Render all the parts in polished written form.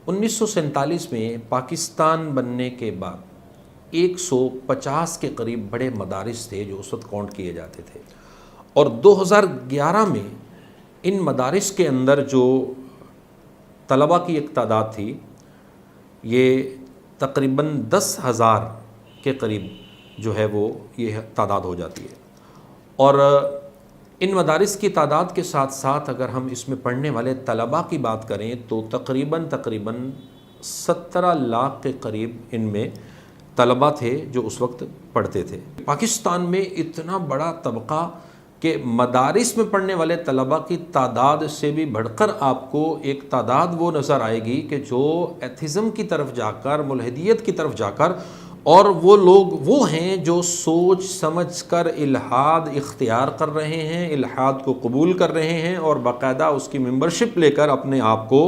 1947 میں پاکستان بننے کے بعد 150 کے قریب بڑے مدارس تھے جو اس وقت کاؤنٹ کیے جاتے تھے، اور 2011 میں ان مدارس کے اندر جو طلباء کی ایک تعداد تھی یہ تقریباً 10,000 کے قریب جو ہے وہ یہ تعداد ہو جاتی ہے۔ اور ان مدارس کی تعداد کے ساتھ ساتھ اگر ہم اس میں پڑھنے والے طلباء کی بات کریں تو تقریباً 17 لاکھ کے قریب ان میں طلباء تھے جو اس وقت پڑھتے تھے۔ پاکستان میں اتنا بڑا طبقہ کہ مدارس میں پڑھنے والے طلباء کی تعداد سے بھی بڑھ کر آپ کو ایک تعداد وہ نظر آئے گی کہ جو ایتھزم کی طرف جا کر، ملحدیت کی طرف جا کر، اور وہ لوگ وہ ہیں جو سوچ سمجھ کر الحاد اختیار کر رہے ہیں، الحاد کو قبول کر رہے ہیں اور باقاعدہ اس کی ممبرشپ لے کر اپنے آپ کو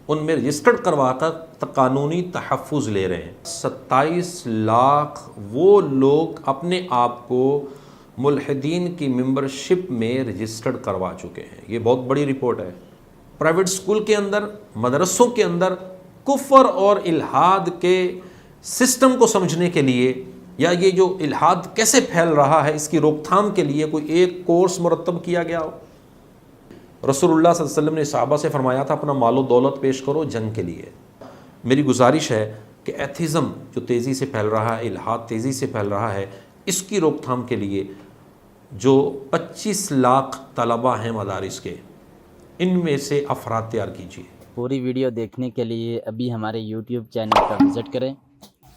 ان میں رجسٹرڈ کروا کر قانونی تحفظ لے رہے ہیں۔ 27 لاکھ وہ لوگ اپنے آپ کو ملحدین کی ممبرشپ میں رجسٹرڈ کروا چکے ہیں۔ یہ بہت بڑی رپورٹ ہے۔ پرائیویٹ اسکول کے اندر، مدرسوں کے اندر کفر اور الحاد کے سسٹم کو سمجھنے کے لیے، یا یہ جو الحاد کیسے پھیل رہا ہے اس کی روک تھام کے لیے کوئی ایک کورس مرتب کیا گیا ہو۔ رسول اللہ صلی اللہ علیہ وسلم نے صحابہ سے فرمایا تھا اپنا مال و دولت پیش کرو جنگ کے لیے۔ میری گزارش ہے کہ ایتھزم جو تیزی سے پھیل رہا ہے، الحاد تیزی سے پھیل رہا ہے، اس کی روک تھام کے لیے جو 25 لاکھ طلباء ہیں مدارس کے، ان میں سے افراد تیار کیجیے۔ پوری ویڈیو دیکھنے کے لیے ابھی ہمارے یوٹیوب چینل پر وزٹ کریں،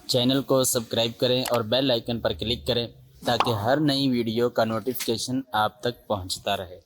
چینل کو سبسکرائب کریں اور بیل آئیکن پر کلک کریں تاکہ ہر نئی ویڈیو کا نوٹیفیکیشن آپ تک پہنچتا رہے۔